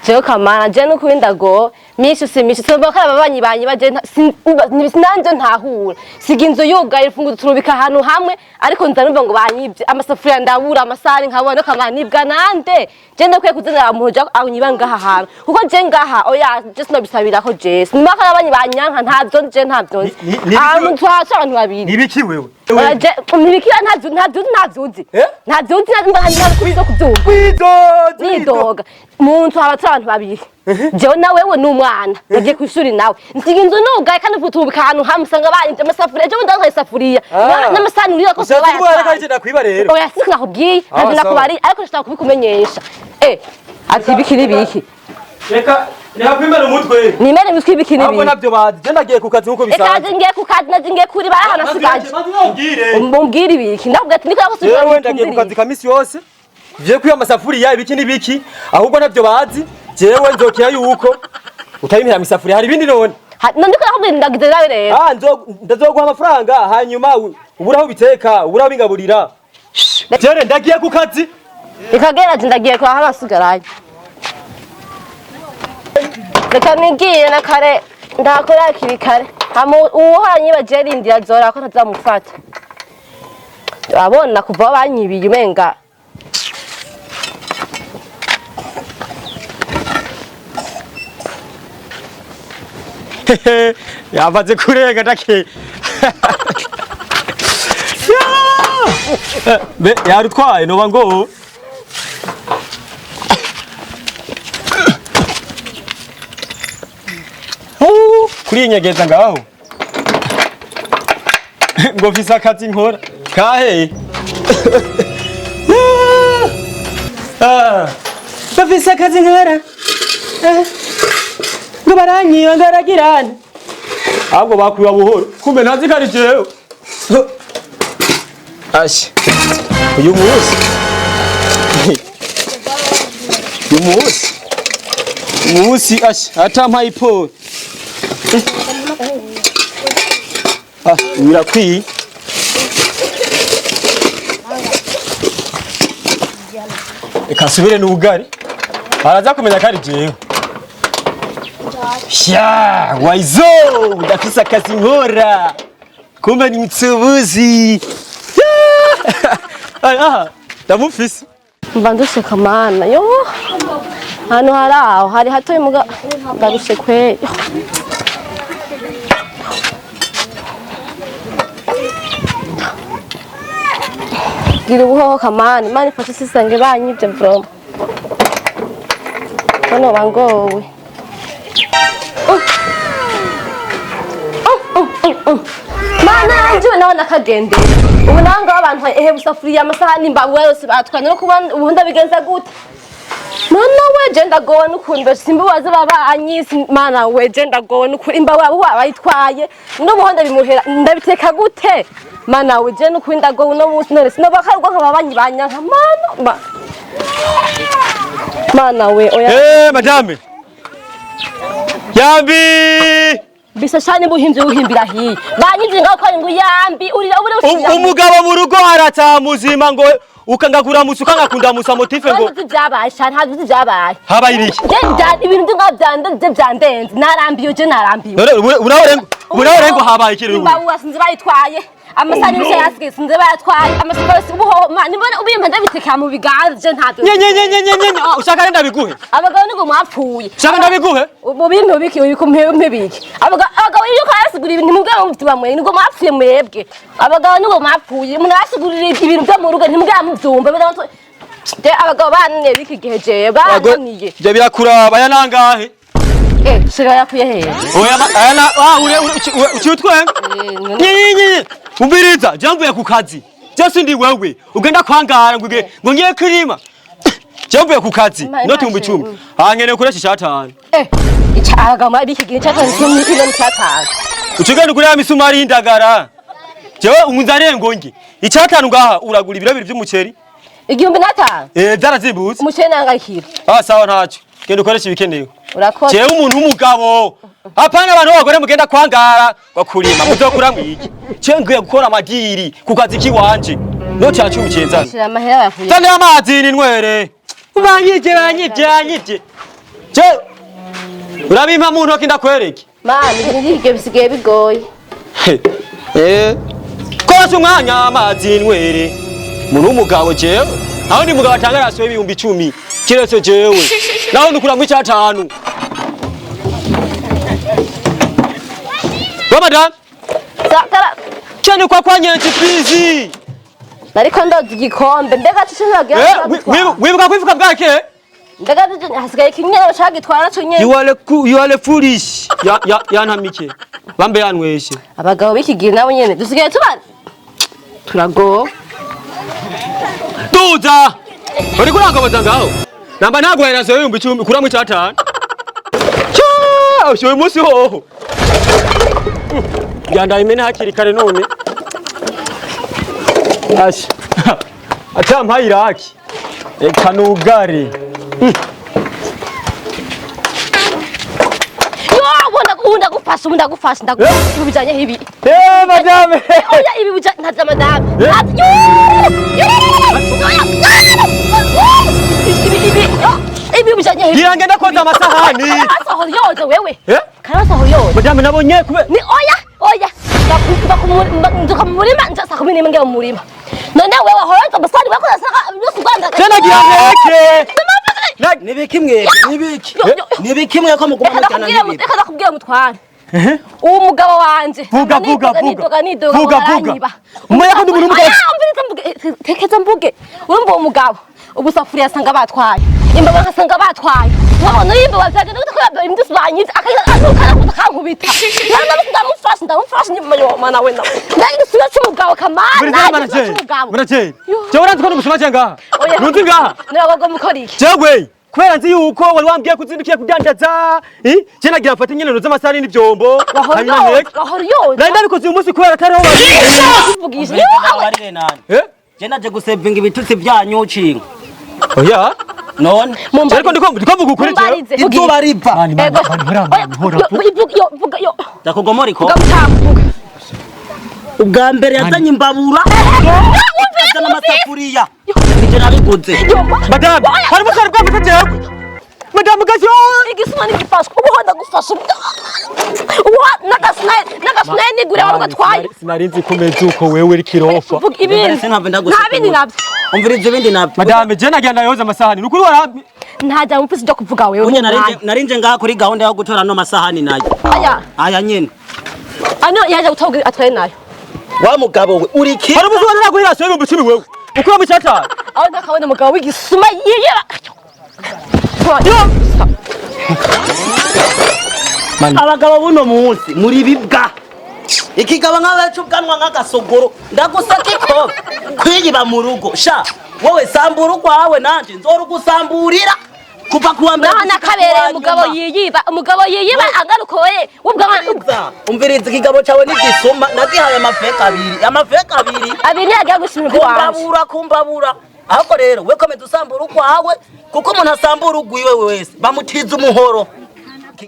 Jewe kamana je no kubindago mishi somba kara babanyi banyi baje nanje ntahura siga inzu yugaye ifungu turubika ahantu hamwe ariko nzanumva ngo banyibye amasafuriya ndabura amasari nkabona kamanibwa nande je ndakwiye kuzana muhoja anyiba ngaha hantu kuko je ngaha oya je sinobisabira ko je simba kara babanyi banyanka ntavyo je ntavyo ahantu twaca abantu babiri nibiki wewe nibikira ntavyuzi ntakubizo kuvyumva nidoga muntu abatse abantu babiri jewe nawewe n'umwana nagiye kwishuri nawe nsiga inzu nugaye kandi mvutubika ahantu hamwe usanga banyivye amasafuriya jewe ndankaya isafuriya n'amasahani urira ko nakwiba rero oya sinakubwiye ntazi nakubari ariko nshaka kubikumenyesha ati bikiri biki reka kwimera umutwe nimere imitwe ibiki n'ibiki ahubwo navyo bazi je ndagiye ku kazi nkuko bisanzwe ekaje ngiye ku kazi naje ngiye kuri barahana sigaje mumbwire ibiki ndavuga ati niko gusubira jewe ndagiye ku kazi kamisi yose je kwiba amasafuriya ibiki n'ibiki ahubwo navyo bazi jewe nzokira yuko utayimira amasafuriya hari ibindi none ndiko nakubwira ndagize nawe rero ndazoguha amafaranga hanyuma uburaho biteka uburaho bingaburira jere ndagiye ku kazi ikagera ndagiye kwa habasigaraje reka nigiye na kare ndakora akiri kare uwuhanye baje rindira zora ko ntazamufata abona kuva banyibiye umenga yavaze kurenga ndake be yarutwaye noba ngo kuri nyegeza ngaho ngo fisa akazi nkora kahe bafise akazi nkora ngo baranyiba ngaragirane ahubwo bakwiba buhoro kumbe ntazi kari jewe ashi uyu munsi ashi atampaye iporo birakwiye reka nsubire n'ubugari araza kumenya ko ari jewe sha waizo udafise akazi nkora kumbe ni mtsubuzi ndamufise mba ndushe kamana yo hano haraho hari hatoye muga ndarushe kwe gira ubuhoho kamana imana ifashe sisange banyivye from kono bangowe mana anjiwe nawe nakagendera ubu nanga abantu busafuriya amasahani mbabuwe yose batwanye no kuba ubundi abigenza gute mana we je ndagowe n'ukuri mbe simbabaza babanyi mana we je ndagowe n'ukuri imbawe abo bayitwaye n'ubuhonda bimuhera ndabiteka gute mana we je n'ukuri ndagowe no munsi none sinobakarwa nk'ababanyi banyanka mana we oya madame yambi bisa cyane buhinze uhimbira hiye banyize ngaho ko ngo yambi urira umugabo mu rugo arataha muzima ngo ukangagura musu ukangakunda musa motife ngo byabaye cyane hazi byabaye habaye ibiki ibintu byo byandenze narambiye je narambiwe unaho habaye ikiri ubu basinze bayitwaye amasani yose yasigaye sinze bayatwaye amasiporo ubuho nibona ubimpa ndabiteka mu biganza ntavyo ushaka renda biguhe abagabo nigo mwapfuye ushaka ndabiguhe mu bintu biki ubikumpe biki abagabo iyo kayasigura ibintu mubwabo mufite mwe nigo mwapfuye mwebwe abagabo nigo mwapfuye umuntu yasigurira ibintu byo mu rugo ntimubwabo muvyumva abagabo banne biki gihe je bananiye je birakuraba yanangahe shira yakuye hehe oya ana ucyutwenga nyinyi umbiriza jambuye ku kazi Jesse ndi wewe ugenda kwangara ngo ngiye kirima jambuye ku kazi noti 10 hangene kuresha 5 icyagama biki gihe cyatanu cy'umukino cyatanu ucugenda kuri ya misumari indagara jewe umunzarengo ngi icyatanu ngaha uragura ibiro bibiri by'umuceri igihumbi n'atanu byarazimbutse umuceri nangakira sawa ntacyo genda ukoresha ibikenewe urakoze jewe umuntu w'umugabo apana abantu bagore mugenda kwangara bakurima muzokura mwiki cengiye gukora amadiri ku kazi kiwanje no cyacu ubucenzana shira amahera yavuye tane amazi ni nwere banyije Je urabimpa mu ntoki ndakwereke mani ibyo bisigaye bigoye kose umwanya amazi nwere muntu w'umugabo jewe aho ndi mugabo atanga raso y'ibihumbi 10 kiretse jewe naho ndukuramwe cyatanu Madam Sakara cyane kwa nyenzi please Ariko ndozi igikombe mbega cishinaga wibuka kwifuka bwake mbega hasigaye kinyero cagitwara cyo nyene you are foolish yantamike bambe yanweshe abagabo bikigira nabo nyene dusigaye tubana turago Duza uri kurangabaza ngaho namba ntagwera zo 10 kuramwe cyatanu Showe musi hoho Yandaye imene hakiri kare none Ashi Atamba iraki Ekanugari ndagufasha bijanye hibi madame oya ibi bijanye ntaza madame ibi bijanye hibi Girange ndakoza amasahani Karasohora yoze wewe Karasohora yoze madame nabonye kube ni oya ndakumva kumurima ndasa kumene nge mu murima none wewe horanza basari bakoza saka byose Rwanda Tena girangeke Nibiki mweke ko muguma mujana nibi Reka nakubwira mutware uwo mugabo wanje vuga umuya ko ndubura umugabo tekeza mvuge urumva uwo mugabo ubusafuriya asanga batwaye imbaba nkasanga batwaye wabona yimba wazagenda gutwara imdusi banyitse akayakana kutankubita ndamufasha nyuma yo mana wenda ndagisubiza cy'umugabo kamana muraje je uranzi ko ndubusuma cyanga nunzi ngaha nabago mukori jegwe kwera nzi yuko wari wambwiye kuzindukiye kudandaza je nagira mfata inyenero z'amasari n'ibyombo wahoriyo ndabikoze uyu munsi kwera kare ho bavugisha barire nani je naje gusevinga ibitutsi byanyu ucinga oya none ariko ndiko ukuri je izuba riva mani vuga yo ndakugomora iko ugamutambuka ubwa mbere yazanye imbabura yazana amasafuriya nje nabiguze madame hari musari bwafite jewe madame gasyo igisuma n'igifashwe ubuhonda gufasha nagasnaye nigure wari gatwaye sinarinzi kumeza uko wewe uri kirofa vuga ibindi ntabindi nabyo umvirize ibindi nabyo madame je nagenda yoza amasahani nukuri warambi ntajya mufise cyo kuvuga wewe unye narinje ngaha kuri gahunda yo gutora no masahani nayo aya nyene ano yaje gutoga atwaye nayo wa mugabo we uri ki hari umuzwana naguhira so ibumbi 10 wewe ukura mu cyatanu aho ndakabona mugabo w'igisuma yiyera abagabo buno munsi muri bibwa ikigaba nk'abacu bwanwa nk'agasogoro ndagusaka iko kwiyiba mu rugo sha wowe sambura kwawe nanje nzorugusamburira kuva kuwa mbere nakabereye umugabo yiyiba agarukoye ubwa umviriza ikigabo cyawe n'igisuma ndagihaye amafeka abiri abiri yagiye gushimira kumbabura ahubwo rero we komeza usambura kwawe kuko umuntu asambura urwiwe wese bamutiza umuhoro